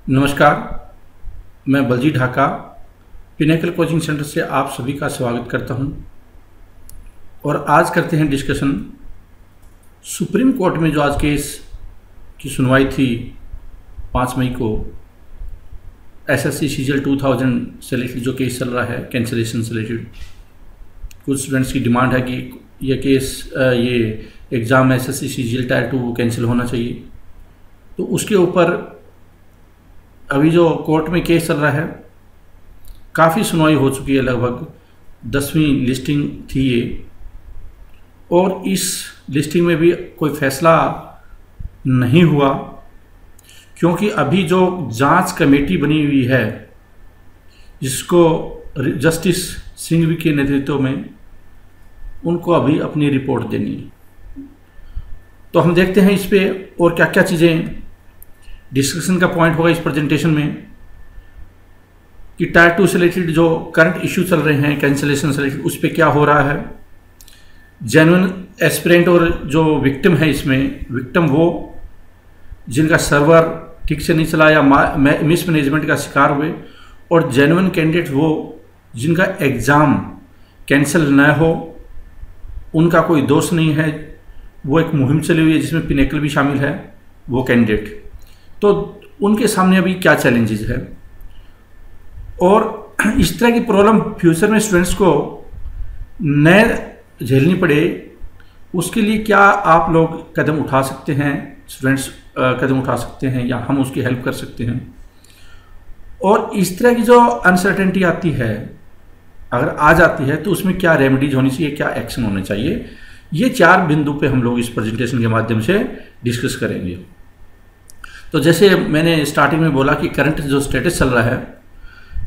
नमस्कार, मैं Baljeet Dhaka pinnacle coaching centre से आप सभी का स्वागत करता हूं। और आज करते हैं डिस्कशन सुप्रीम कोर्ट में जो आज केस की सुनवाई थी 5 मई को एसएससी सीजीएल 2000 से रिलेटेड जो केस चल रहा है कैंसिलेशन से रिलेटेड। कुछ स्टूडेंट्स की डिमांड है कि ये exam SSC CGL tyre 2 cancel होना चाहिए। तो उसके ऊपर अभी जो कोर्ट में केस चल रहा है, काफ़ी सुनवाई हो चुकी है, लगभग 10वीं लिस्टिंग थी ये। और इस लिस्टिंग में भी कोई फैसला नहीं हुआ, क्योंकि अभी जो जांच कमेटी बनी हुई है जिसको जस्टिस सिंघवी के नेतृत्व में, उनको अभी अपनी रिपोर्ट देनी है। तो हम देखते हैं इस पे और क्या क्या चीज़ें डिस्कशन का पॉइंट होगा इस प्रेजेंटेशन में, कि टायर 2 से रिलेटेड जो करंट इश्यू चल रहे हैं कैंसिलेशन से रिलेटेड, उस पर क्या हो रहा है। जेन्युइन एस्पिरेंट और जो विक्टिम है इसमें, विक्टिम वो जिनका सर्वर ठीक से नहीं चला या मिसमैनेजमेंट का शिकार हुए, और जेन्युइन कैंडिडेट वो जिनका एग्ज़ाम कैंसिल न हो, उनका कोई दोष नहीं है, वो एक मुहिम चली हुई है जिसमें पिनेकल भी शामिल है, वो कैंडिडेट। तो उनके सामने अभी क्या चैलेंजेस है और इस तरह की प्रॉब्लम फ्यूचर में स्टूडेंट्स को न झेलनी पड़े, उसके लिए क्या आप लोग कदम उठा सकते हैं, स्टूडेंट्स कदम उठा सकते हैं या हम उसकी हेल्प कर सकते हैं। और इस तरह की जो अनसर्टेनिटी आती है, अगर आ जाती है, तो उसमें क्या रेमेडीज होनी चाहिए, क्या एक्शन होने चाहिए, ये 4 बिंदु पे हम लोग इस प्रेजेंटेशन के माध्यम से डिस्कस करेंगे। तो जैसे मैंने स्टार्टिंग में बोला कि करंट जो स्टेटस चल रहा है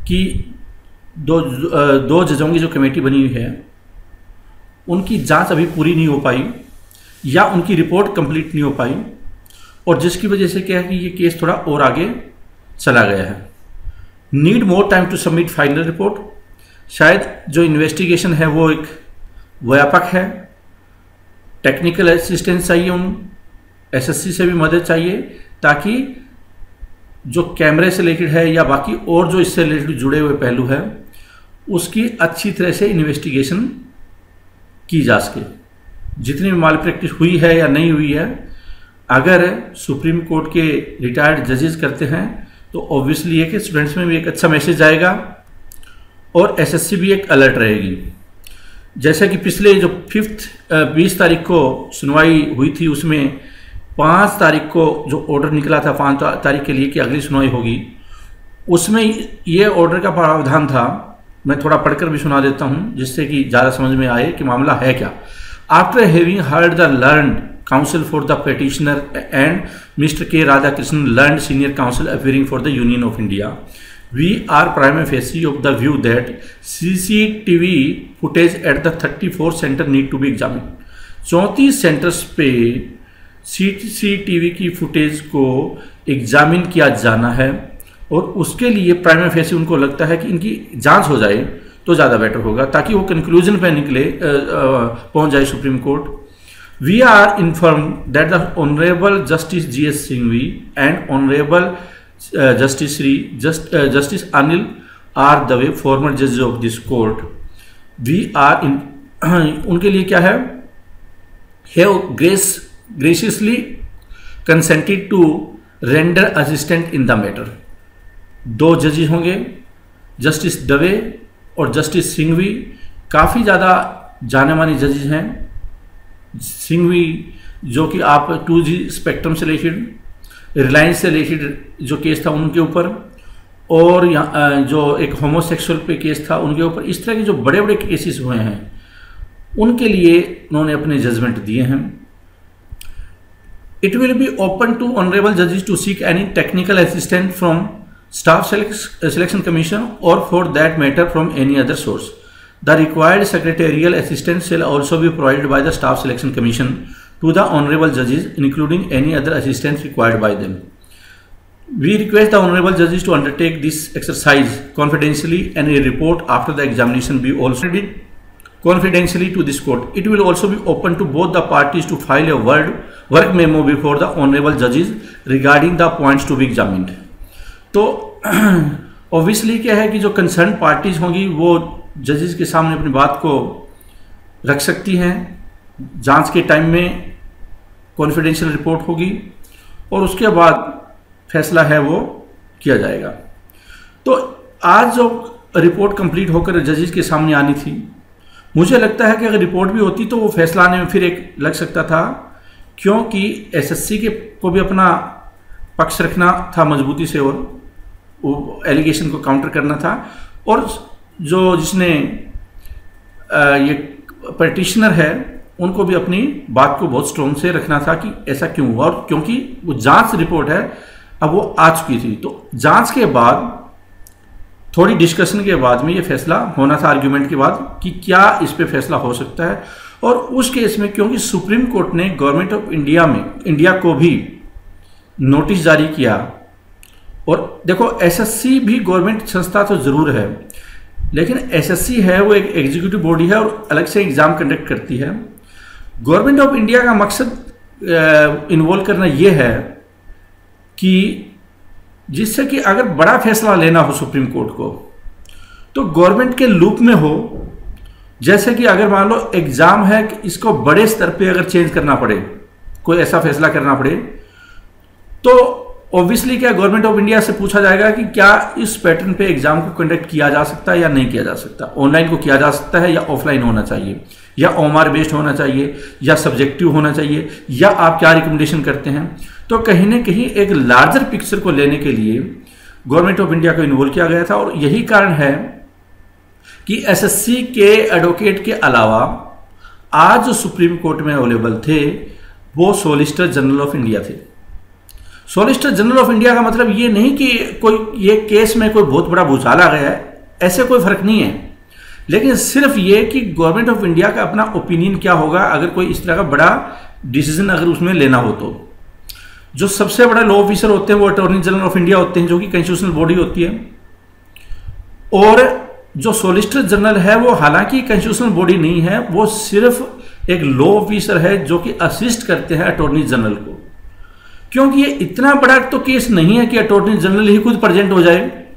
कि दो जजों की जो कमेटी बनी हुई है, उनकी जांच अभी पूरी नहीं हो पाई या उनकी रिपोर्ट कंप्लीट नहीं हो पाई, और जिसकी वजह से क्या है कि ये केस थोड़ा और आगे चला गया है। Need more time to submit final report. शायद जो इन्वेस्टिगेशन है वो एक व्यापक है, टेक्निकल असिस्टेंस चाहिए, उन एसएससी से भी मदद चाहिए, ताकि जो कैमरे से रिलेटेड है या बाकी और जो इससे रिलेटेड जुड़े हुए पहलू है, उसकी अच्छी तरह से इन्वेस्टिगेशन की जा सके। जितनी भी माल प्रैक्टिस हुई है या नहीं हुई है, अगर सुप्रीम कोर्ट के रिटायर्ड जजेस करते हैं तो ऑब्वियसली है कि स्टूडेंट्स में भी एक अच्छा मैसेज जाएगा और एसएससी भी एक अलर्ट रहेगी। जैसे कि पिछले जो 20 तारीख को सुनवाई हुई थी, उसमें 5 तारीख को जो ऑर्डर निकला था 5 तारीख के लिए कि अगली सुनवाई होगी, उसमें ये ऑर्डर का प्रावधान था। मैं थोड़ा पढ़कर भी सुना देता हूँ जिससे कि ज़्यादा समझ में आए कि मामला है क्या। After having heard the learned counsel for the petitioner and Mr K Radhakrishnan learned senior counsel appearing for the Union of India, we are prima facie of the view that CCTV footage at the 34 centre need to be examined। 34 centres पे CCTV की footage को examine किया जाना है, और उसके लिए prima facie उनको लगता है कि इनकी जांच हो जाए तो ज़्यादा बेटर होगा, ताकि वो कंक्लूजन पे निकले, पहुंच जाए Supreme Court. We are informed that the honourable justice GS Singhvi and honourable justice Anil R Dave, former जज of this court, we are उनके लिए क्या है, have graciously consented to render assistance in the matter। 2 जजेस होंगे, जस्टिस दवे और जस्टिस सिंघवी। काफ़ी ज़्यादा जाने माने जजेस हैं। सिंघवी जो कि आप 2G स्पेक्ट्रम से रिलेटेड, रिलायंस से रिलेटेड जो केस था उनके ऊपर, और जो एक होमोसेक्सुअल पे केस था उनके ऊपर, इस तरह के जो बड़े बड़े केसेस हुए हैं उनके लिए उन्होंने अपने जजमेंट दिए हैं। It will be open to honorable judges to seek any technical assistance from Staff Selection Commission or for that matter from any other source. The required secretarial assistance shall also be provided by the Staff Selection Commission to the honorable judges, including any other assistance required by them. We request the honorable judges to undertake this exercise confidentially, and a report after the examination be also read confidentially to this court. It will also be open to both the parties to file a work memo before the honorable judges regarding the points to be examined. तो obviously क्या है कि जो concern parties होंगी वो जजेस के सामने अपनी बात को रख सकती हैं। जांच के टाइम में कॉन्फिडेंशियल रिपोर्ट होगी और उसके बाद फैसला है वो किया जाएगा। तो आज जो रिपोर्ट कंप्लीट होकर जजेस के सामने आनी थी, मुझे लगता है कि अगर रिपोर्ट भी होती तो वो फैसला आने में फिर एक लग सकता था, क्योंकि एसएससी के को भी अपना पक्ष रखना था मजबूती से और वो एलिगेशन को काउंटर करना था, और जो जिसने ये पटिशनर है उनको भी अपनी बात को बहुत स्ट्रॉन्ग से रखना था कि ऐसा क्यों हुआ। और क्योंकि वो जांच रिपोर्ट है अब वो आ चुकी थी, तो जांच के बाद थोड़ी डिस्कशन के बाद में ये फैसला होना था, आर्ग्यूमेंट के बाद, कि क्या इस पे फैसला हो सकता है। और उस केस में क्योंकि सुप्रीम कोर्ट ने गवर्नमेंट ऑफ इंडिया को भी नोटिस जारी किया, और देखो एसएससी भी गवर्नमेंट संस्था तो जरूर है, लेकिन एसएससी है वो एक एग्जीक्यूटिव बॉडी है और अलग से एग्जाम कंडक्ट करती है। गवर्नमेंट ऑफ इंडिया का मकसद इन्वॉल्व करना ये है कि जिससे कि अगर बड़ा फैसला लेना हो सुप्रीम कोर्ट को तो गवर्नमेंट के लूप में हो। जैसे कि अगर मान लो एग्जाम है कि इसको बड़े स्तर पे अगर चेंज करना पड़े, कोई ऐसा फैसला करना पड़े, तो ऑब्वियसली क्या गवर्नमेंट ऑफ इंडिया से पूछा जाएगा कि क्या इस पैटर्न पे एग्जाम को कंडक्ट किया जा सकता है या नहीं किया जा सकता, ऑनलाइन को किया जा सकता है या ऑफलाइन होना चाहिए, या ओएमआर बेस्ड होना चाहिए, या सब्जेक्टिव होना चाहिए, या आप क्या रिकमेंडेशन करते हैं। तो कहीं ना कहीं एक लार्जर पिक्चर को लेने के लिए गवर्नमेंट ऑफ इंडिया को इन्वॉल्व किया गया था, और यही कारण है कि एसएससी के एडवोकेट के अलावा आज जो सुप्रीम कोर्ट में अवेलेबल थे वो सॉलिसिटर जनरल ऑफ इंडिया थे। सॉलिसिटर जनरल ऑफ इंडिया का मतलब ये नहीं कि कोई ये केस में कोई बहुत बड़ा भूचाल आ गया है, ऐसे कोई फर्क नहीं है, लेकिन सिर्फ ये कि गवर्नमेंट ऑफ इंडिया का अपना ओपिनियन क्या होगा अगर कोई इस तरह का बड़ा डिसीजन अगर उसमें लेना हो। तो जो सबसे बड़ा लॉ ऑफिसर होते हैं वो अटॉर्नी जनरल ऑफ इंडिया होते हैं, जो कि कॉन्स्टिट्यूशनल बॉडी होती है, और जो सॉलिसिटर जनरल है वो हालांकि कॉन्स्टिट्यूशनल बॉडी नहीं है, वो सिर्फ एक लॉ ऑफिसर है जो कि असिस्ट करते हैं अटॉर्नी जनरल को। क्योंकि ये इतना बड़ा तो केस नहीं है कि अटॉर्नी जनरल ही खुद प्रेजेंट हो जाए,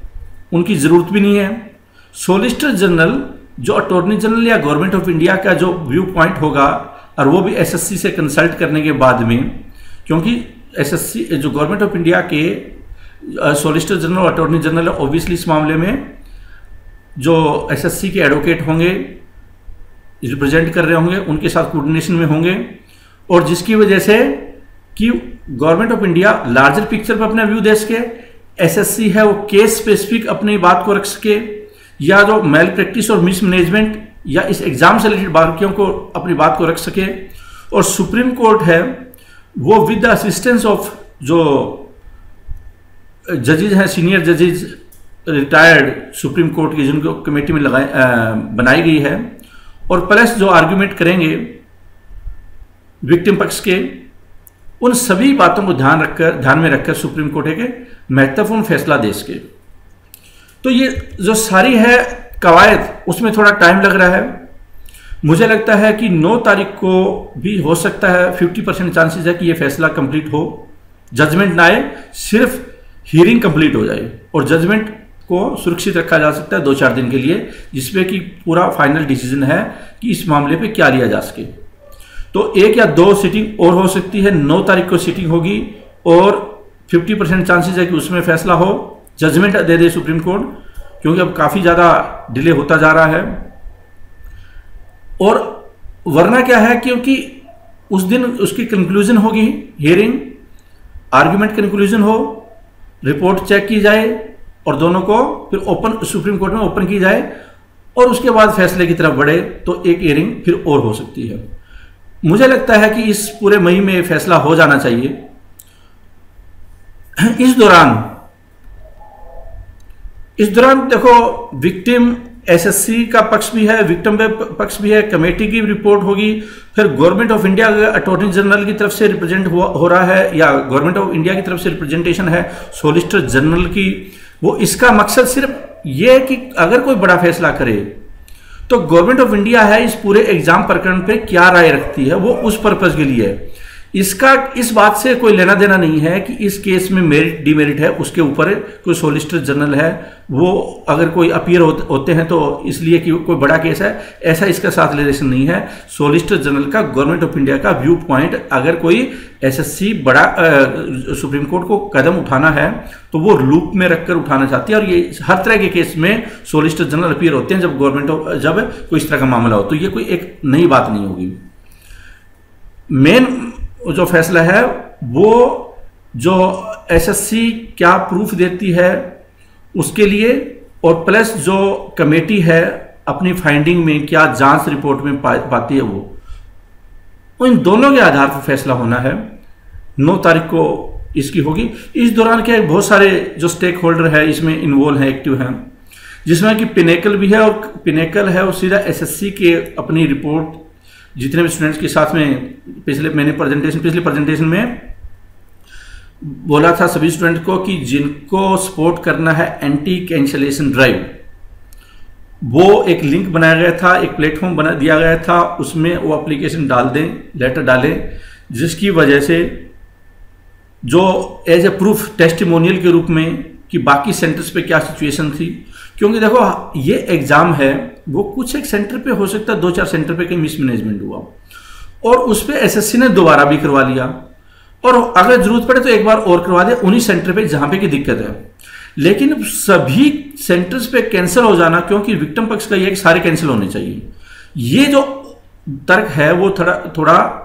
उनकी जरूरत भी नहीं है। सॉलिसिटर जनरल जो अटॉर्नी जनरल या गवर्नमेंट ऑफ इंडिया का जो व्यू पॉइंट होगा, और वो भी एसएससी से कंसल्ट करने के बाद में, क्योंकि एसएससी जो गवर्नमेंट ऑफ इंडिया के solicitor general attorney general obviously इस मामले में जो एसएससी के एडवोकेट होंगे, रिप्रेजेंट कर रहे होंगे, उनके साथ कोऑर्डिनेशन में होंगे, और जिसकी वजह से कि government of India larger picture पर अपना व्यू दे सके, एसएससी है वो केस स्पेसिफिक अपनी बात को रख सके, या जो मेल प्रैक्टिस और मिसमैनेजमेंट या इस एग्जाम से रिलेटेड बाकियों को अपनी बात को रख सके, और सुप्रीम कोर्ट है वो विद द असिस्टेंस ऑफ जो जजेज हैं, सीनियर जजेज रिटायर्ड सुप्रीम कोर्ट की जिनको कमेटी में बनाई गई है, और प्लस जो आर्ग्यूमेंट करेंगे विक्टिम पक्ष के, उन सभी बातों को ध्यान में रखकर सुप्रीम कोर्ट के महत्वपूर्ण फैसला दे सके। तो ये जो सारी है कवायद, उसमें थोड़ा टाइम लग रहा है। मुझे लगता है कि 9 तारीख को भी हो सकता है, 50% चांसेस है कि ये फैसला कंप्लीट हो, जजमेंट ना आए, सिर्फ हियरिंग कंप्लीट हो जाए और जजमेंट को सुरक्षित रखा जा सकता है 2-4 दिन के लिए, जिसपे कि पूरा फाइनल डिसीजन है कि इस मामले पे क्या लिया जा सके। तो 1 या 2 सीटिंग और हो सकती है, 9 तारीख को सीटिंग होगी और 50% चांसेस है कि उसमें फैसला हो, जजमेंट दे दे सुप्रीम कोर्ट, क्योंकि अब काफ़ी ज़्यादा डिले होता जा रहा है। और वरना क्या है, क्योंकि उस दिन उसकी कंक्लूजन होगी, हियरिंग, आर्ग्यूमेंट कंक्लूजन हो, रिपोर्ट चेक की जाए और दोनों को फिर ओपन सुप्रीम कोर्ट में ओपन की जाए, और उसके बाद फैसले की तरफ बढ़े, तो एक हियरिंग फिर और हो सकती है। मुझे लगता है कि इस पूरे मई में फैसला हो जाना चाहिए। इस दौरान देखो, विक्टिम एसएससी का पक्ष भी है, विक्टिम पक्ष भी है, कमेटी की रिपोर्ट होगी, फिर government of India attorney general की तरफ से रिप्रेजेंट हो रहा है, या गवर्नमेंट ऑफ इंडिया की तरफ से रिप्रेजेंटेशन है सॉलिसिटर जनरल की। वो इसका मकसद सिर्फ ये है कि अगर कोई बड़ा फैसला करे तो गवर्नमेंट ऑफ इंडिया है इस पूरे एग्जाम प्रकरण पे क्या राय रखती है, वो उस पर्पज के लिए है। इसका इस बात से कोई लेना देना नहीं है कि इस केस में मेरिट डिमेरिट है, उसके ऊपर कोई सॉलिसिटर जनरल है वो अगर कोई अपीयर होते हैं तो इसलिए कि कोई बड़ा केस है, ऐसा इसका साथ रिलेशन नहीं है। सॉलिसिटर जनरल का गवर्नमेंट ऑफ इंडिया का व्यू पॉइंट, अगर कोई एसएससी बड़ा सुप्रीम कोर्ट को कदम उठाना है तो वो लूप में रखकर उठाना चाहती है, और ये हर तरह के केस में सॉलिसिटर जनरल अपीयर होते हैं जब गवर्नमेंट जब कोई इस तरह का मामला हो, तो ये कोई एक नई बात नहीं होगी। मेन जो फैसला है वो जो एसएससी क्या प्रूफ देती है उसके लिए, और प्लस जो कमेटी है अपनी फाइंडिंग में क्या जांच रिपोर्ट में पाती है वो इन दोनों के आधार पर फैसला होना है। 9 तारीख को इसकी होगी। इस दौरान क्या बहुत सारे जो स्टेक होल्डर है इसमें इन्वॉल्व हैं, एक्टिव हैं, जिसमें कि पिनेकल भी है, और पिनेकल है वो सीधा एसएससी के अपनी रिपोर्ट जितने भी स्टूडेंट्स के साथ में पिछले प्रेजेंटेशन में बोला था सभी स्टूडेंट को कि जिनको सपोर्ट करना है एंटी कैंसलेशन ड्राइव, वो एक लिंक बनाया गया था, एक प्लेटफॉर्म बना दिया गया था, उसमें वो एप्लीकेशन डाल दें, लेटर डालें, जिसकी वजह से जो एज ए प्रूफ टेस्टिमोनियल के रूप में कि बाकी सेंटर्स पे क्या सिचुएशन थी, क्योंकि देखो ये एग्जाम है वो कुछ एक सेंटर पे हो सकता है 2-4 सेंटर पे कहीं मिसमैनेजमेंट हुआ और उस पर एसएससी ने दोबारा भी करवा लिया, और अगर जरूरत पड़े तो एक बार और करवा दे उन्हीं सेंटर पे जहां पे की दिक्कत है। लेकिन सभी सेंटर्स पे कैंसिल हो जाना, क्योंकि विक्टिम पक्ष का ये कि सारे कैंसिल होने चाहिए, ये जो तर्क है वो थोड़ा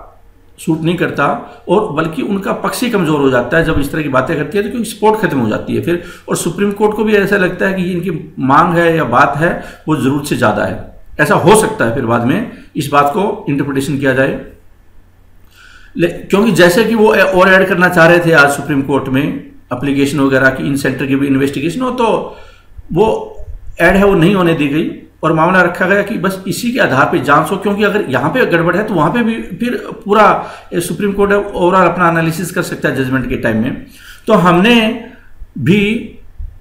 सूट नहीं करता, और बल्कि उनका पक्ष ही कमजोर हो जाता है जब इस तरह की बातें करती है, तो क्योंकि सपोर्ट खत्म हो जाती है फिर, और सुप्रीम कोर्ट को भी ऐसा लगता है कि इनकी मांग है या बात है वो जरूरत से ज्यादा है। ऐसा हो सकता है फिर बाद में इस बात को इंटरप्रिटेशन किया जाए, क्योंकि जैसे कि वो और ऐड करना चाह रहे थे आज सुप्रीम कोर्ट में एप्लीकेशन वगैरह की इन सेंटर की भी इन्वेस्टिगेशन हो, तो वो ऐड है वो नहीं होने दी गई और मामला रखा गया कि बस इसी के आधार पे जांच हो, क्योंकि अगर यहाँ पे गड़बड़ है तो वहाँ पे भी फिर पूरा सुप्रीम कोर्ट ओवरऑल अपना एनालिसिस कर सकता है जजमेंट के टाइम में। तो हमने भी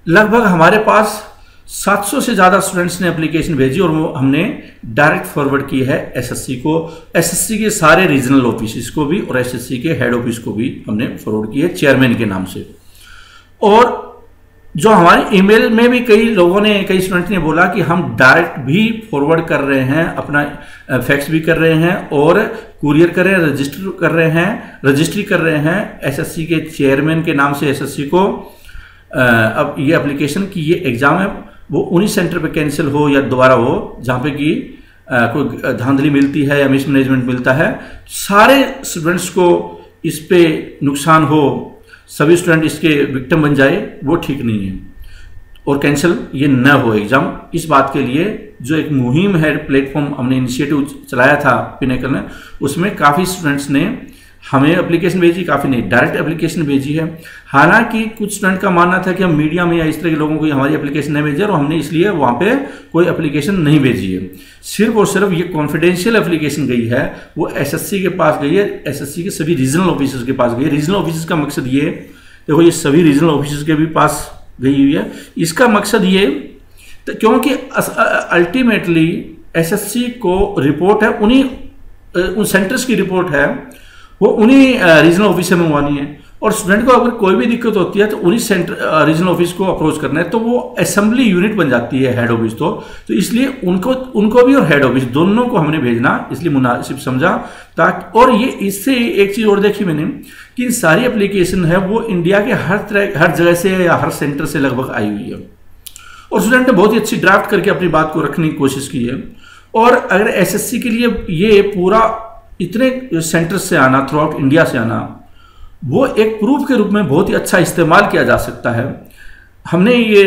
लगभग हमारे पास 700 से ज़्यादा स्टूडेंट्स ने एप्लीकेशन भेजी और वो हमने डायरेक्ट फॉरवर्ड की है एसएससी को, एसएससी के सारे रीजनल ऑफिस को भी और एसएससी के हेड ऑफिस को भी हमने फॉरवर्ड की है चेयरमैन के नाम से। और जो हमारे ईमेल में भी कई लोगों ने, कई स्टूडेंट्स ने बोला कि हम डायरेक्ट भी फॉरवर्ड कर रहे हैं, अपना फैक्स भी कर रहे हैं और कुरियर कर रहे हैं, रजिस्ट्री कर रहे हैं एसएससी के चेयरमैन के नाम से एसएससी को। अब ये एप्लीकेशन की ये एग्जाम है वो उन्हीं सेंटर पे कैंसिल हो या दोबारा हो जहाँ पे कि कोई धांधली मिलती है या मिसमैनेजमेंट मिलता है, सारे स्टूडेंट्स को इस पे नुकसान हो, सभी स्टूडेंट इसके विक्टिम बन जाए, वो ठीक नहीं है और कैंसिल ये न हो एग्जाम। इस बात के लिए जो एक मुहिम है, प्लेटफॉर्म हमने इनिशिएटिव चलाया था पिनेकल ने, उसमें काफ़ी स्टूडेंट्स ने हमें एप्लीकेशन भेजी, काफ़ी ने डायरेक्ट एप्लीकेशन भेजी है। हालांकि कुछ स्टूडेंट का मानना था कि हम मीडिया में या इस तरह के लोगों को हमारी एप्लीकेशन नहीं भेजी और हमने इसलिए वहाँ पे कोई एप्लीकेशन नहीं भेजी है। सिर्फ और सिर्फ ये कॉन्फिडेंशियल एप्लीकेशन गई है, वो एसएससी के पास गई है, एसएससी के सभी रीजनल ऑफिसर्स के पास गई है। रीजनल ऑफिसर्स का मकसद ये, देखो ये सभी रीजनल ऑफिसर्स के भी पास गई हुई है। इसका मकसद ये, तो क्योंकि अल्टीमेटली एसएससी को रिपोर्ट है उन्हीं उन सेंटर्स की रिपोर्ट है, वो उन्हीं रीजनल ऑफिस से मंगवानी है, और स्टूडेंट को अगर कोई भी दिक्कत होती है तो उन्हीं सेंटर रीजनल ऑफिस को अप्रोच करना है, तो वो असेंबली यूनिट बन जाती है हेड ऑफिस। तो इसलिए उनको भी और हेड ऑफिस दोनों को हमने भेजना इसलिए मुनासिब समझा, ताकि और ये इससे एक चीज़ और देखी मैंने कि इन सारी एप्लीकेशन है वो इंडिया के हर जगह से या हर सेंटर से लगभग आई हुई है, और स्टूडेंट ने बहुत ही अच्छी ड्राफ्ट करके अपनी बात को रखने की कोशिश की है। और अगर एसएससी के लिए ये पूरा इतने सेंटर्स से आना, थ्रू आउट इंडिया से आना, वो एक प्रूफ के रूप में बहुत ही अच्छा इस्तेमाल किया जा सकता है। हमने ये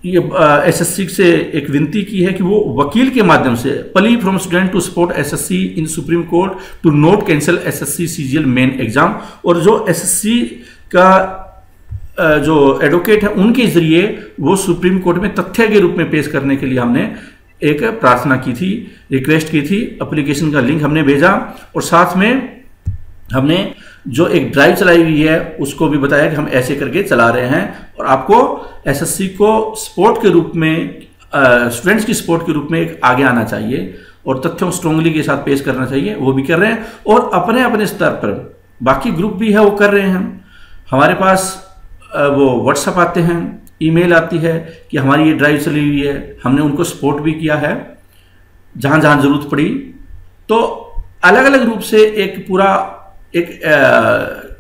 एसएससी से एक विनती की है कि वो वकील के माध्यम से plea from student to support SSC in supreme court to not cancel SSC CGL main exam, और जो एसएससी का जो एडवोकेट है उनके जरिए वो सुप्रीम कोर्ट में तथ्य के रूप में पेश करने के लिए हमने एक प्रार्थना की थी, रिक्वेस्ट की थी। एप्लीकेशन का लिंक हमने भेजा और साथ में हमने जो एक ड्राइव चलाई हुई है उसको भी बताया कि हम ऐसे करके चला रहे हैं और आपको एसएससी को सपोर्ट के रूप में, स्टूडेंट्स की सपोर्ट के रूप में एक आगे आना चाहिए और तथ्यों स्ट्रांगली के साथ पेश करना चाहिए, वो भी कर रहे हैं। और अपने अपने स्तर पर बाकी ग्रुप भी है वो कर रहे हैं। हमारे पास वो व्हाट्सएप आते हैं, ईमेल आती है कि हमारी ये ड्राइव चली हुई है, हमने उनको सपोर्ट भी किया है जहाँ जहाँ जरूरत पड़ी। तो अलग अलग रूप से एक पूरा एक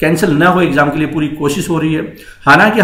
कैंसिल ना हो एग्ज़ाम के लिए पूरी कोशिश हो रही है। हालांकि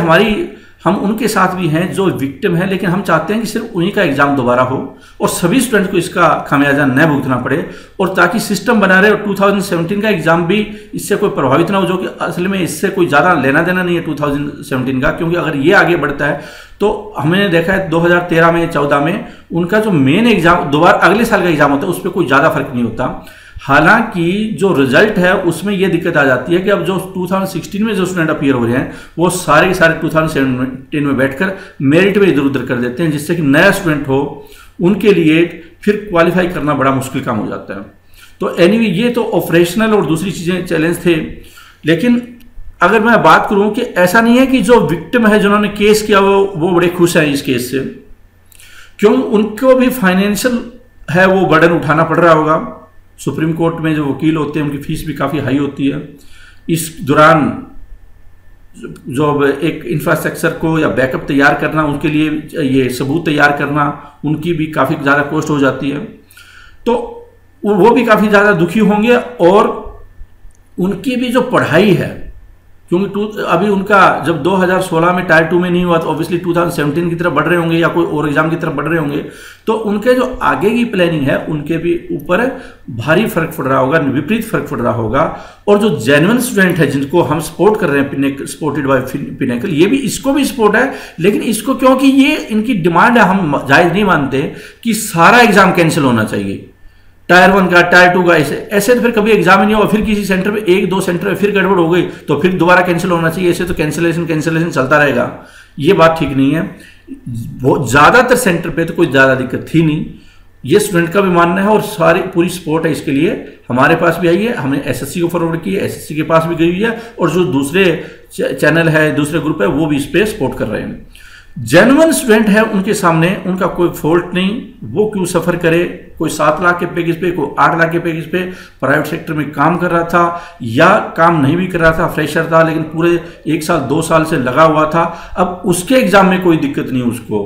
हम उनके साथ भी हैं जो विक्टिम हैं, लेकिन हम चाहते हैं कि सिर्फ उन्हीं का एग्ज़ाम दोबारा हो और सभी स्टूडेंट को इसका खामियाजा न भुगतना पड़े, और ताकि सिस्टम बना रहे और 2017 का एग्ज़ाम भी इससे कोई प्रभावित ना हो, जो कि असल में इससे कोई ज़्यादा लेना देना नहीं है 2017 का। क्योंकि अगर ये आगे बढ़ता है तो हमने देखा है 2013 में 14 में उनका जो मेन एग्ज़ाम दोबारा अगले साल का एग्ज़ाम होता है उस पर कोई ज़्यादा फर्क नहीं होता। हालांकि जो रिजल्ट है उसमें यह दिक्कत आ जाती है कि अब जो 2016 में जो स्टूडेंट अपीयर हो रहे हैं वो सारे के सारे 2017 में बैठकर मेरिट में इधर उधर कर देते हैं, जिससे कि नया स्टूडेंट हो उनके लिए फिर क्वालिफाई करना बड़ा मुश्किल काम हो जाता है। तो एनीवे ये तो ऑपरेशनल और दूसरी चीज़ें चैलेंज थे। लेकिन अगर मैं बात करूं कि ऐसा नहीं है कि जो विक्टिम है जिन्होंने केस किया वो बड़े खुश हैं इस केस से, क्यों उनको भी फाइनेंशियल है वो बर्डन उठाना पड़ रहा होगा। सुप्रीम कोर्ट में जो वकील होते हैं उनकी फीस भी काफ़ी हाई होती है। इस दौरान जो एक इंफ्रास्ट्रक्चर को या बैकअप तैयार करना, उनके लिए ये सबूत तैयार करना, उनकी भी काफ़ी ज़्यादा कॉस्ट हो जाती है। तो वो भी काफ़ी ज़्यादा दुखी होंगे, और उनकी भी जो पढ़ाई है, क्योंकि अभी उनका जब 2016 में टायर 2 में नहीं हुआ तो ऑब्वियसली 2017 की तरफ बढ़ रहे होंगे या कोई और एग्जाम की तरफ बढ़ रहे होंगे, तो उनके जो आगे की प्लानिंग है उनके भी ऊपर भारी फर्क पड़ रहा होगा, विपरीत फर्क पड़ रहा होगा। और जो जेन्युइन स्टूडेंट है जिनको हम सपोर्ट कर रहे हैं, सपोर्टेड बाय पिनेकल, ये भी इसको भी सपोर्ट है, लेकिन इसको क्योंकि ये इनकी डिमांड है, हम जायज़ नहीं मानते कि सारा एग्जाम कैंसिल होना चाहिए, टायर 1 का टायर 2 का, ऐसे तो फिर कभी एग्जाम ही नहीं होगा। फिर किसी सेंटर पे 1-2 सेंटर पे फिर गड़बड़ हो गई तो फिर दोबारा कैंसिल होना चाहिए। ऐसे तो कैंसिलेशन चलता रहेगा, ये बात ठीक नहीं है। बहुत ज़्यादातर सेंटर पे तो कोई ज़्यादा दिक्कत थी नहीं, ये स्टूडेंट का भी मानना है और सारी पूरी सपोर्ट है इसके लिए। हमारे पास भी आई है, हमने एसएससी को फॉरवर्ड किया, एसएससी के पास भी गई हुई है, और जो दूसरे चैनल है, दूसरे ग्रुप है, वो भी इस पर सपोर्ट कर रहे हैं। जेन्युइन स्टूडेंट है उनके सामने उनका कोई फॉल्ट नहीं, वो क्यों सफ़र करे। कोई 7 लाख के पैकेज पे, कोई 8 लाख के पैकेज पे प्राइवेट सेक्टर में काम कर रहा था या काम नहीं भी कर रहा था, फ्रेशर था, लेकिन पूरे 1 साल 2 साल से लगा हुआ था, अब उसके एग्जाम में कोई दिक्कत नहीं उसको,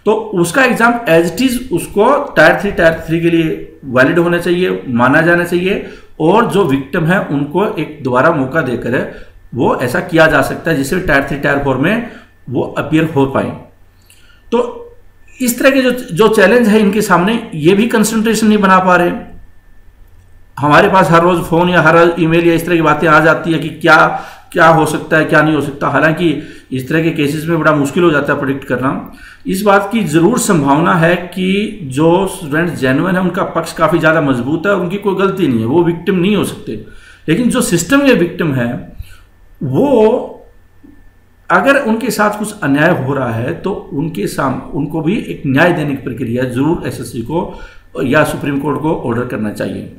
तो उसका एग्जाम एज इट इज उसको टायर 3 के लिए वैलिड होना चाहिए, माना जाना चाहिए। और जो विक्टिम है उनको एक दोबारा मौका देकर वो ऐसा किया जा सकता है जिससे टायर 3 टायर 4 में वो अपीयर हो पाए। तो इस तरह के जो चैलेंज है इनके सामने, ये भी कंसंट्रेशन नहीं बना पा रहे। हमारे पास हर रोज फोन या हर रोज ईमेल या इस तरह की बातें आ जाती है कि क्या हो सकता है, क्या नहीं हो सकता। हालांकि इस तरह के केसेस में बड़ा मुश्किल हो जाता है प्रेडिक्ट करना। इस बात की जरूर संभावना है कि जो स्टूडेंट जेन्युइन है उनका पक्ष काफी ज्यादा मजबूत है, उनकी कोई गलती नहीं है, वो विक्टिम नहीं हो सकते। लेकिन जो सिस्टम के विक्टिम है वो, अगर उनके साथ कुछ अन्याय हो रहा है तो उनको भी एक न्याय देने की प्रक्रिया जरूर एसएससी को या सुप्रीम कोर्ट को ऑर्डर करना चाहिए।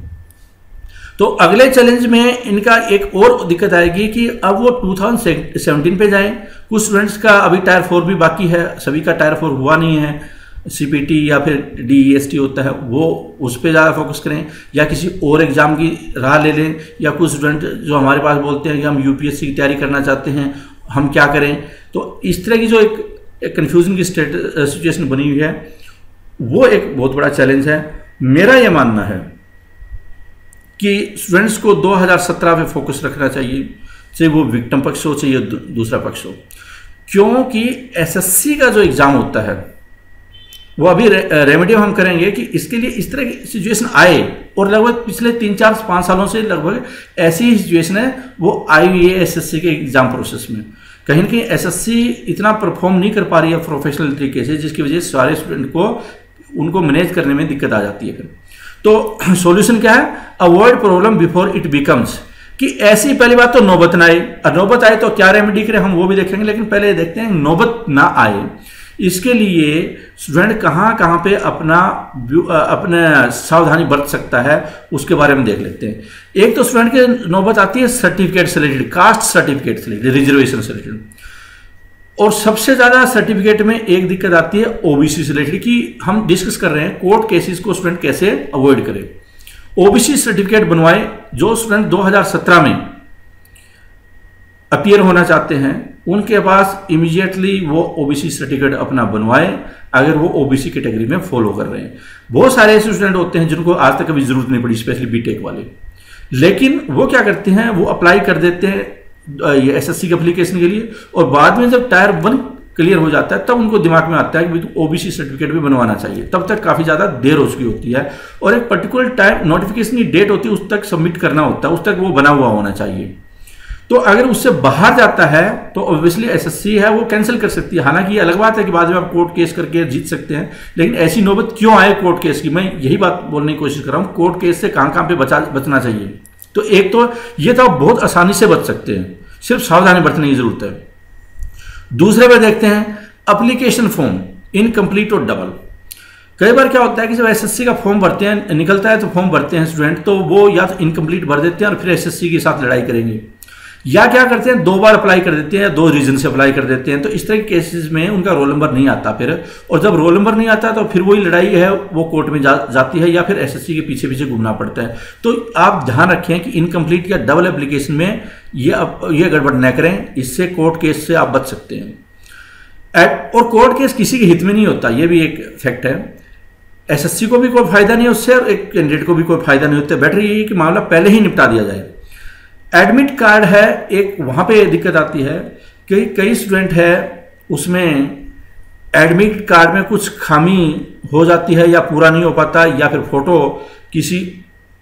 तो अगले चैलेंज में इनका एक और दिक्कत आएगी कि अब वो 2017 पे जाएं। कुछ स्टूडेंट्स का अभी टायर 4 भी बाकी है, सभी का टायर 4 हुआ नहीं है। सीपीटी या फिर डीईएसटी होता है, वो उस पर ज़्यादा फोकस करें या किसी और एग्ज़ाम की राह ले लें। या कुछ स्टूडेंट जो हमारे पास बोलते हैं कि हम यूपीएससी की तैयारी करना चाहते हैं, हम क्या करें। तो इस तरह की जो एक कन्फ्यूजन की सिचुएशन बनी हुई है, वो एक बहुत बड़ा चैलेंज है। मेरा यह मानना है कि स्टूडेंट्स को 2017 पे फोकस रखना चाहिए, चाहे वो विक्टिम पक्ष हो चाहे दूसरा पक्ष हो, क्योंकि एसएससी का जो एग्ज़ाम होता है वो अभी रेमेडी हम करेंगे कि इसके लिए इस तरह की सिचुएशन आए, और लगभग पिछले 3-4-5 सालों से लगभग ऐसी ही सिचुएशन है वो आई हुई है एसएससी के एग्जाम प्रोसेस में। कहीं ना कहीं एसएससी इतना परफॉर्म नहीं कर पा रही है प्रोफेशनल तरीके से, जिसकी वजह से सारे स्टूडेंट को उनको मैनेज करने में दिक्कत आ जाती है। फिर तो सॉल्यूशन क्या है? Avoid problem before it becomes, कि ऐसी पहली बात तो नौबत ना आए, और नौबत आए तो क्या रेमेडी करें हम वो भी देखेंगे, लेकिन पहले देखते हैं नौबत ना आए। इसके लिए स्टूडेंट कहाँ पे अपना सावधानी बरत सकता है उसके बारे में देख लेते हैं। एक तो स्टूडेंट के नौबत आती है सर्टिफिकेट से रिलेटेड, कास्ट सर्टिफिकेट से रिलेटेड, रिजर्वेशन से रिलेटेड, और सबसे ज़्यादा सर्टिफिकेट में एक दिक्कत आती है ओबीसी से रिलेटेड, कि हम डिस्कस कर रहे हैं कोर्ट केसेस को स्टूडेंट कैसे अवॉइड करें। ओबीसी सर्टिफिकेट बनवाए जो स्टूडेंट 2017 में अपीयर होना चाहते हैं उनके पास इमीडिएटली वो ओबीसी सर्टिफिकेट अपना बनवाए अगर वो ओबीसी कैटेगरी में फॉलो कर रहे हैं। बहुत सारे ऐसे स्टूडेंट होते हैं जिनको आज तक कभी जरूरत नहीं पड़ी, स्पेशली बीटेक वाले, लेकिन वो क्या करते हैं, वो अप्लाई कर देते हैं ये एसएससी के एप्लीकेशन के लिए, और बाद में जब टायर 1 क्लियर हो जाता है तब उनको दिमाग में आता है कि भाई ओबीसी सर्टिफिकेट भी बनवाना चाहिए। तब तक काफ़ी ज़्यादा देर हो चुकी होती है और एक पर्टिकुलर टाइम नोटिफिकेशन की डेट होती है उस तक सबमिट करना होता है, उस तक वो बना हुआ होना चाहिए। तो अगर उससे बाहर जाता है तो ऑब्वियसली एसएससी है वो कैंसिल कर सकती है। हालांकि ये अलग बात है कि बाद में आप कोर्ट केस करके जीत सकते हैं, लेकिन ऐसी नौबत क्यों आए कोर्ट केस की, मैं यही बात बोलने की कोशिश कर रहा हूँ। कोर्ट केस से कहाँ पे बचना चाहिए। तो एक तो ये तो आप बहुत आसानी से बच सकते हैं, सिर्फ सावधानी बरतने की जरूरत है। दूसरे पे देखते हैं एप्लीकेशन फॉर्म इनकम्प्लीट और डबल। कई बार क्या होता है कि जब एसएससी का फॉर्म भरते हैं, निकलता है तो फॉर्म भरते हैं स्टूडेंट, तो वो या तो इनकम्प्लीट भर देते हैं और फिर एसएससी के साथ लड़ाई करेंगे, या क्या करते हैं 2 बार अप्लाई कर देते हैं या 2 रीजन से अप्लाई कर देते हैं। तो इस तरह के केसेस में उनका रोल नंबर नहीं आता फिर, और जब रोल नंबर नहीं आता तो फिर वही लड़ाई है वो कोर्ट में जाती है या फिर एसएससी के पीछे पीछे घूमना पड़ता है। तो आप ध्यान रखें कि इनकम्प्लीट या डबल एप्लीकेशन में ये गड़बड़ न करें, इससे कोर्ट केस से आप बच सकते हैं। और कोर्ट केस किसी के हित में नहीं होता, ये भी एक फैक्ट है। एसएससी को भी कोई फायदा नहीं उससे और एक कैंडिडेट को भी कोई फायदा नहीं होता। बेटर ये है कि मामला पहले ही निपटा दिया जाए। एडमिट कार्ड है एक, वहां पे दिक्कत आती है कि कई स्टूडेंट है उसमें एडमिट कार्ड में कुछ खामी हो जाती है या पूरा नहीं हो पाता, या फिर फोटो किसी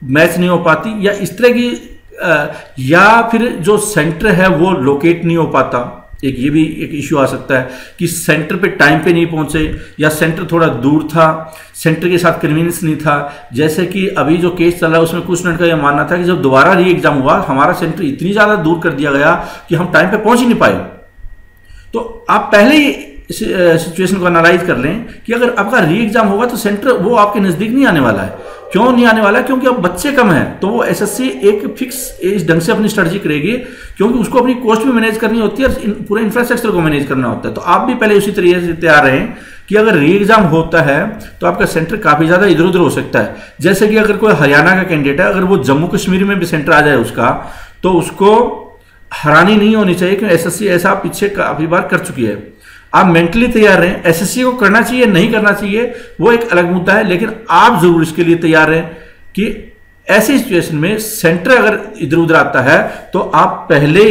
मैच नहीं हो पाती, या इस तरह की या फिर जो सेंटर है वो लोकेट नहीं हो पाता। एक ये भी एक इश्यू आ सकता है कि सेंटर पे टाइम पे नहीं पहुंचे, या सेंटर थोड़ा दूर था, सेंटर के साथ कन्वीनियंस नहीं था। जैसे कि अभी जो केस चल रहा है उसमें कुछ स्टूडेंट का यह मानना था कि जब दोबारा री एग्जाम हुआ हमारा सेंटर इतनी ज़्यादा दूर कर दिया गया कि हम टाइम पे पहुंच ही नहीं पाए। तो आप पहले ही सिचुएशन को एनालाइज कर लें कि अगर आपका री एग्जाम होगा तो सेंटर वो आपके नज़दीक नहीं आने वाला है। क्यों नहीं आने वाला है? क्योंकि अब बच्चे कम हैं, तो वो एसएससी एक फिक्स इस ढंग से अपनी स्ट्रेटजी करेगी, क्योंकि उसको अपनी कॉस्ट भी मैनेज करनी होती है और पूरे इंफ्रास्ट्रक्चर को मैनेज करना होता है। तो आप भी पहले उसी तरीके से तैयार रहें कि अगर री एग्जाम होता है तो आपका सेंटर काफ़ी ज़्यादा इधर उधर हो सकता है। जैसे कि अगर कोई हरियाणा का कैंडिडेट है, अगर वो जम्मू कश्मीर में भी सेंटर आ जाए उसका, तो उसको हैरानी नहीं होनी चाहिए, क्योंकि एसएससी ऐसा पीछे काफ़ी बार कर चुकी है। आप मेंटली तैयार रहें। एसएससी को करना चाहिए नहीं करना चाहिए वो एक अलग मुद्दा है, लेकिन आप जरूर इसके लिए तैयार रहें कि ऐसी सिचुएशन में सेंटर अगर इधर उधर आता है तो आप पहले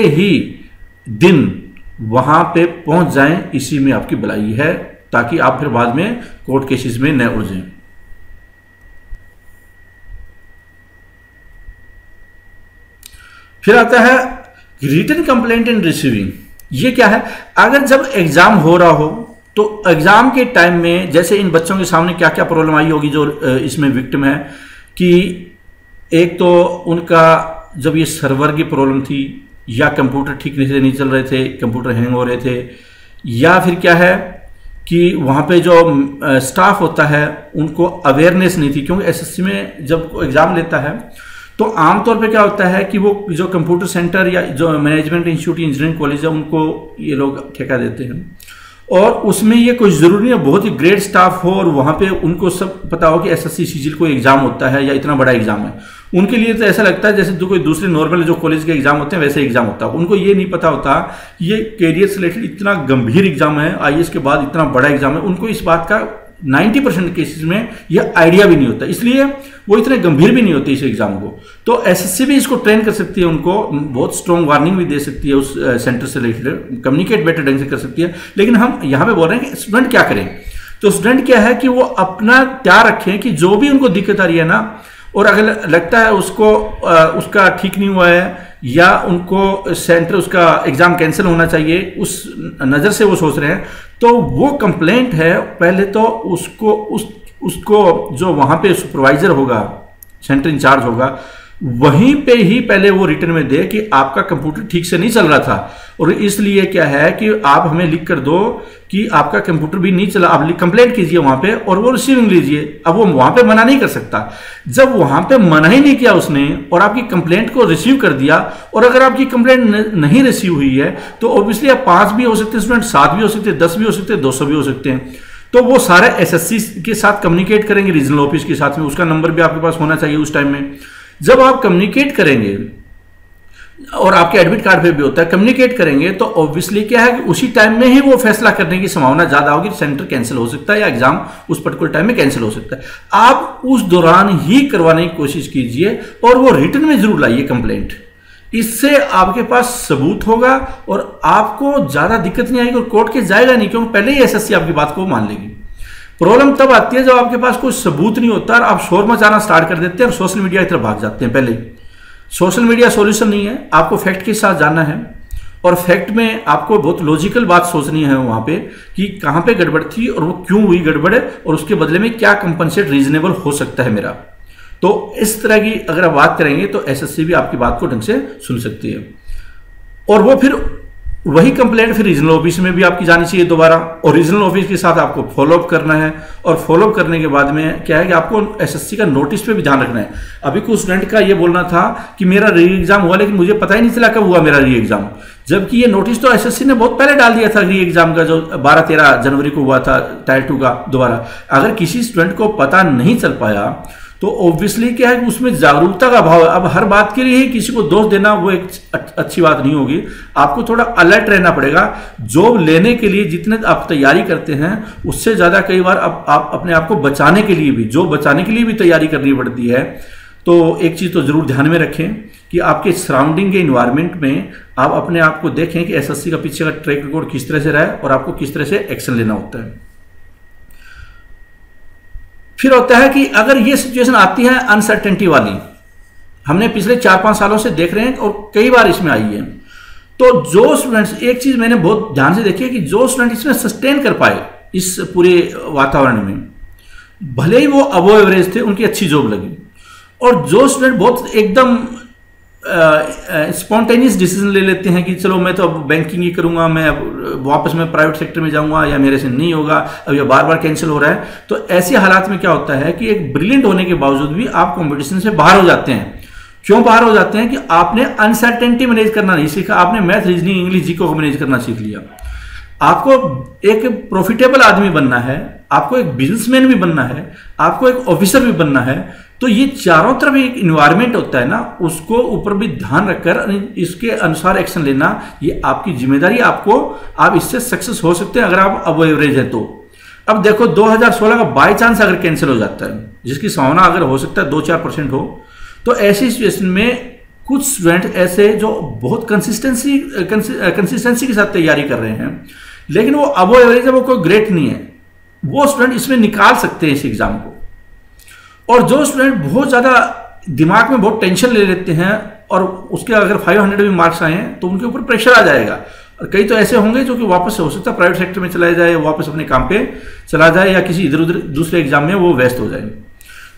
ही दिन वहां पे पहुंच जाएं। इसी में आपकी भलाई है, ताकि आप फिर बाद में कोर्ट केसेस में न उलझें। फिर आता है रिटन कंप्लेंट एंड रिसीविंग। ये क्या है? अगर जब एग्जाम हो रहा हो तो एग्जाम के टाइम में जैसे इन बच्चों के सामने क्या क्या प्रॉब्लम आई होगी जो इसमें विक्टिम है, कि एक तो उनका जब ये सर्वर की प्रॉब्लम थी, या कंप्यूटर ठीक से नहीं चल रहे थे, कंप्यूटर हैंग हो रहे थे, या फिर क्या है कि वहाँ पे जो स्टाफ होता है उनको अवेयरनेस नहीं थी। क्योंकि एसएससी में जब एग्ज़ाम लेता है तो आमतौर पे क्या होता है कि वो जो कंप्यूटर सेंटर या जो मैनेजमेंट इंस्टीट्यूट इंजीनियरिंग कॉलेज है उनको ये लोग ठेका देते हैं, और उसमें ये कोई ज़रूरी नहीं है बहुत ही ग्रेट स्टाफ हो और वहाँ पे उनको सब पता हो कि एसएससी सीजीएल कोई एग्जाम होता है या इतना बड़ा एग्जाम है। उनके लिए तो ऐसा लगता है जैसे जो कोई दूसरे नॉर्मल जो कॉलेज के एग्जाम होते हैं वैसे एग्जाम होता है। उनको ये नहीं पता होता ये कैरियर से रिलेटेड इतना गंभीर एग्जाम है, आईएएस के बाद इतना बड़ा एग्जाम है। उनको इस बात का 90% केसेस में यह आइडिया भी नहीं होता, इसलिए वो इतने गंभीर भी नहीं होते इस एग्जाम को। तो एसएससी भी इसको ट्रेन कर सकती है, उनको बहुत स्ट्रॉन्ग वार्निंग भी दे सकती है, उस सेंटर से रिलेटेड कम्युनिकेट बेटर ढंग से कर सकती है। लेकिन हम यहाँ पे बोल रहे हैं कि स्टूडेंट क्या करें। तो स्टूडेंट क्या है कि वो अपना तैयार रखें कि जो भी उनको दिक्कत आ रही है ना, और अगर लगता है उसको उसका ठीक नहीं हुआ है या उनको सेंटर उसका एग्जाम कैंसिल होना चाहिए, उस नज़र से वो सोच रहे हैं, तो वो कंप्लेंट है पहले तो उसको जो वहाँ पे सुपरवाइजर होगा, सेंटर इंचार्ज होगा, वहीं पे ही पहले वो रिटर्न में दे कि आपका कंप्यूटर ठीक से नहीं चल रहा था, और इसलिए क्या है कि आप हमें लिख कर दो कि आपका कंप्यूटर भी नहीं चला। आप कंप्लेंट कीजिए वहां पे और वो रिसीविंग लीजिए। अब वो वहां पे मना नहीं कर सकता। जब वहां पे मना ही नहीं किया उसने और आपकी कंप्लेंट को रिसीव कर दिया, और अगर आपकी कंप्लेंट नहीं रिसीव हुई है तो ऑब्वियसली आप 5 भी हो सकते हैं स्टूडेंट, 7 भी हो सकते हैं, 10 भी हो सकते हैं, 200 भी हो सकते हैं। तो वो सारे एसएससी के साथ कम्युनिकेट करेंगे, रीजनल ऑफिस के साथ में, उसका नंबर भी आपके पास होना चाहिए उस टाइम में। जब आप कम्युनिकेट करेंगे और आपके एडमिट कार्ड पे भी होता है, कम्युनिकेट करेंगे तो ऑब्वियसली क्या है कि उसी टाइम में ही वो फैसला करने की संभावना ज्यादा होगी, सेंटर कैंसिल हो सकता है या एग्जाम उस पर्टिकुलर टाइम में कैंसिल हो सकता है। आप उस दौरान ही करवाने की कोशिश कीजिए और वो रिटर्न में जरूर लाइए कंप्लेंट। इससे आपके पास सबूत होगा और आपको ज्यादा दिक्कत नहीं आएगी और कोर्ट के जाएगा नहीं, क्योंकि पहले ही एसएससी आपकी बात को मान लेगी। प्रॉब्लम तब आती है जब आपके पास कोई सबूत नहीं होता और आप शोर मचाना स्टार्ट कर देते हैं और सोशल मीडिया की तरफ भाग जाते हैं। पहले सोशल मीडिया सॉल्यूशन नहीं है, आपको फैक्ट के साथ जाना है और फैक्ट में आपको बहुत लॉजिकल बात सोचनी है वहां पे कि कहां पे गड़बड़ थी और वो क्यों हुई गड़बड़ और उसके बदले में क्या कंपनसेट रीजनेबल हो सकता है मेरा। तो इस तरह की अगर आप बात करेंगे तो एसएससी भी आपकी बात को ढंग से सुन सकती है और वो फिर वही कंप्लेंट फिर रीजनल ऑफिस में भी आपकी जानी चाहिए दोबारा, और रीजनल ऑफिस के साथ आपको फॉलोअप करना है और फॉलोअप करने के बाद में क्या है कि आपको एसएससी का नोटिस पे भी ध्यान रखना है। अभी कुछ स्टूडेंट का ये बोलना था कि मेरा री एग्जाम हुआ लेकिन मुझे पता ही नहीं चला कब हुआ मेरा री एग्जाम, जबकि ये नोटिस तो एसएससी ने बहुत पहले डाल दिया था री एग्जाम का, जो 12-13 जनवरी को हुआ था टायर 2 का दोबारा। अगर किसी स्टूडेंट को पता नहीं चल पाया तो ऑब्वियसली क्या है कि उसमें जागरूकता का अभाव है। अब हर बात के लिए ही किसी को दोष देना वो एक अच्छी बात नहीं होगी, आपको थोड़ा अलर्ट रहना पड़ेगा। जॉब लेने के लिए जितने आप तैयारी करते हैं उससे ज़्यादा कई बार आप अपने आप को बचाने के लिए भी, जॉब बचाने के लिए भी तैयारी करनी पड़ती है। तो एक चीज़ तो ज़रूर ध्यान में रखें कि आपके सराउंडिंग के इन्वायरमेंट में आप अपने आप को देखें कि एसएससी का पीछे का ट्रैक रिकॉर्ड किस तरह से रहा है और आपको किस तरह से एक्शन लेना होता है। फिर होता है कि अगर ये सिचुएशन आती है अनसर्टेनिटी वाली, हमने पिछले 4-5 सालों से देख रहे हैं और कई बार इसमें आई है, तो जो स्टूडेंट्स, एक चीज मैंने बहुत ध्यान से देखी है कि जो स्टूडेंट इसमें सस्टेन कर पाए इस पूरे वातावरण में, भले ही वो अबव एवरेज थे, उनकी अच्छी जॉब लगी, और जो स्टूडेंट बहुत एकदम स्पॉन्टेनियस डिसीजन ले लेते हैं कि चलो मैं तो अब बैंकिंग ही करूंगा, मैं अब वापस मैं प्राइवेट सेक्टर में जाऊंगा या मेरे से नहीं होगा, अब ये बार बार कैंसिल हो रहा है, तो ऐसे हालात में क्या होता है कि एक ब्रिलियंट होने के बावजूद भी आप कंपटीशन से बाहर हो जाते हैं। क्यों बाहर हो जाते हैं कि आपने अनसर्टेनिटी मैनेज करना नहीं सीखा, आपने मैथ, रीजनिंग, इंग्लिश, जीको को मैनेज करना सीख लिया। आपको एक प्रॉफिटेबल आदमी बनना है, आपको एक बिजनेसमैन भी बनना है, आपको एक ऑफिसर भी बनना है, तो ये चारों तरफ एक इन्वायरमेंट होता है ना, उसको ऊपर भी ध्यान रखकर इसके अनुसार एक्शन लेना, ये आपकी जिम्मेदारी। आप इससे सक्सेस हो सकते हैं अगर आप अबव एवरेज है तो। अब देखो 2016 का बाय चांस अगर कैंसिल हो जाता है, जिसकी संभावना अगर हो सकता है 2-4% हो, तो ऐसी सिचुएशन में कुछ स्टूडेंट ऐसे जो बहुत कंसिस्टेंसी के साथ तैयारी कर रहे हैं लेकिन वो अबव एवरेज है, वो कोई ग्रेट नहीं है, वो स्टूडेंट इसमें निकाल सकते हैं इस एग्जाम को। और जो स्टूडेंट बहुत ज़्यादा दिमाग में बहुत टेंशन ले लेते हैं और उसके अगर 500 भी मार्क्स आए हैं तो उनके ऊपर प्रेशर आ जाएगा। और कई तो ऐसे होंगे जो कि वापस से हो सकता है प्राइवेट सेक्टर में चला जाए, वापस अपने काम पे चला जाए या किसी इधर उधर दूसरे एग्जाम में वो व्यस्त हो जाए।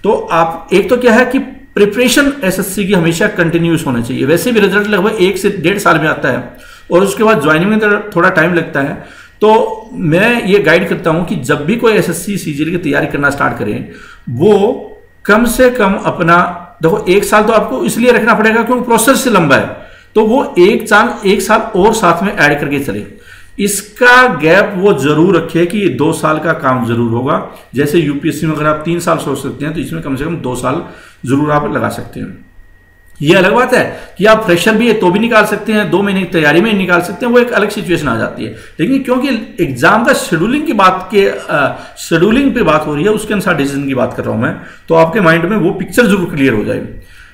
तो आप एक तो क्या है कि प्रिपरेशन एसएससी की हमेशा कंटिन्यूस होना चाहिए। वैसे भी रिजल्ट लगभग 1 से 1.5 साल में आता है और उसके बाद ज्वाइनिंग में थोड़ा टाइम लगता है। तो मैं ये गाइड करता हूं कि जब भी कोई एसएससी सीजीएल की तैयारी करना स्टार्ट करें, वो कम से कम अपना, देखो 1 साल तो आपको इसलिए रखना पड़ेगा क्योंकि प्रोसेस से लंबा है, तो वो 1 साल और साथ में ऐड करके चले। इसका गैप वो जरूर रखे कि ये 2 साल का काम जरूर होगा। जैसे यूपीएससी में अगर आप 3 साल सोच सकते हैं तो इसमें कम से कम 2 साल जरूर आप लगा सकते हैं। ये अलग बात है कि आप फ्रेशर भी है तो भी निकाल सकते हैं, 2 महीने की तैयारी में निकाल सकते हैं, वो एक अलग सिचुएशन आ जाती है। लेकिन क्योंकि एग्जाम का शेड्यूलिंग पे बात हो रही है, उसके अनुसार डिसीजन की बात कर रहा हूं मैं, तो आपके माइंड में वो पिक्चर जरूर क्लियर हो जाए।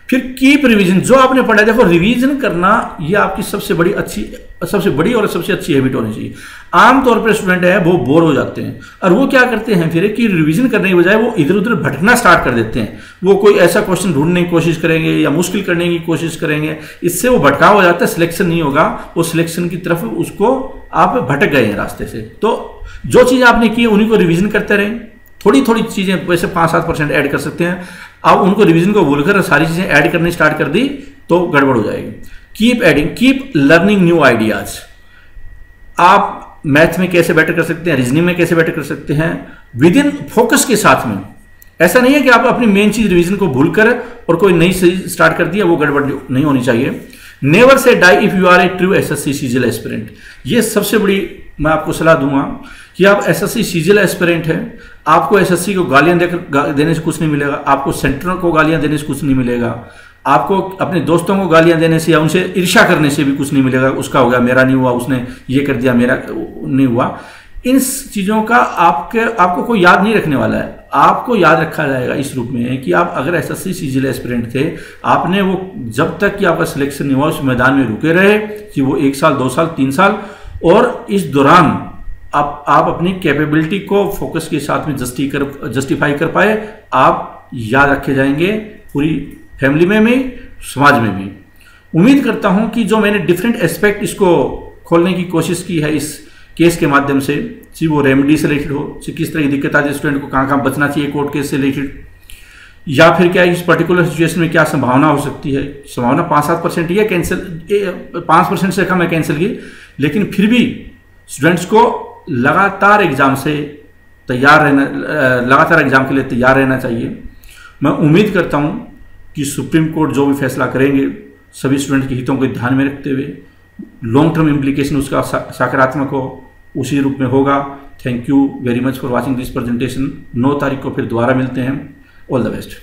फिर कीप रिवीजन, जो आपने पढ़ा है, देखो रिवीजन करना ये आपकी सबसे बड़ी और सबसे अच्छी हैबिट होनी चाहिए। आमतौर पर स्टूडेंट है वो बोर हो जाते हैं और वो क्या करते हैं फिर कि रिवीजन करने की बजाय वो इधर उधर भटकना स्टार्ट कर देते हैं। वो कोई ऐसा क्वेश्चन ढूंढने की कोशिश करेंगे या मुश्किल करने की कोशिश करेंगे, इससे वो भटकाव हो जाता है, सिलेक्शन नहीं होगा, वो सिलेक्शन की तरफ उसको आप भटक गए हैं रास्ते से। तो जो चीज़ आपने की उन्हीं को रिवीजन करते रहें। थोड़ी थोड़ी चीज़ें वैसे 5-7% ऐड कर सकते हैं, आप उनको रिवीजन को भूलकर सारी चीज़ें ऐड करनी स्टार्ट कर दी तो गड़बड़ हो जाएगी। Keep adding, keep learning new ideas. आप मैथ में कैसे बेटर कर सकते हैं, रीजनिंग में कैसे बेटर कर सकते हैं, विद इन फोकस के साथ में। ऐसा नहीं है कि आप अपनी मेन चीज रिवीजन को भूलकर और कोई नई चीज स्टार्ट कर दिया, वो गड़बड़ नहीं होनी चाहिए। Never say die if you are a true SSC CGL aspirant. ये सबसे बड़ी मैं आपको सलाह दूंगा कि आप एसएससी सीजीएल एस्पिरेंट हैं, आपको एसएससी को गालियां देने से कुछ नहीं मिलेगा, आपको सेंटर को गालियां देने से कुछ नहीं मिलेगा, आपको अपने दोस्तों को गालियां देने से या उनसे ईर्ष्या करने से भी कुछ नहीं मिलेगा। उसका हो गया, मेरा नहीं हुआ, उसने ये कर दिया, मेरा नहीं हुआ। इन चीज़ों का आपको कोई याद नहीं रखने वाला है। आपको याद रखा जाएगा इस रूप में कि आप अगर एसएससी सीजीएल एस्पिरेंट थे, आपने वो जब तक कि आपका सिलेक्शन नहीं हुआ उस मैदान में रुके रहे, कि वो 1 साल 2 साल 3 साल, और इस दौरान आप अपनी कैपेबिलिटी को फोकस के साथ में जस्टिफाई कर पाए, आप याद रखे जाएंगे पूरी फैमिली में भी, समाज में भी। उम्मीद करता हूं कि जो मैंने डिफरेंट एस्पेक्ट इसको खोलने की कोशिश की है इस केस के माध्यम से, चाहे वो रेमेडी से रिलेटेड हो, चाहे किस तरह की दिक्कत आती है स्टूडेंट को, कहाँ बचना चाहिए कोर्ट केस से रिलेटेड, या फिर क्या इस पर्टिकुलर सिचुएशन में क्या संभावना हो सकती है। संभावना 5-7% ही है कैंसिल, 5% से कम है कैंसिल की, लेकिन फिर भी स्टूडेंट्स को लगातार एग्जाम से तैयार रहना, लगातार एग्जाम के लिए तैयार रहना चाहिए। मैं उम्मीद करता हूँ कि सुप्रीम कोर्ट जो भी फैसला करेंगे सभी स्टूडेंट के हितों को ध्यान में रखते हुए लॉन्ग टर्म इम्प्लीकेशन उसका सकारात्मक हो, उसी रूप में होगा। Thank you very much for watching this presentation. 9 तारीख को फिर दोबारा मिलते हैं। All the best.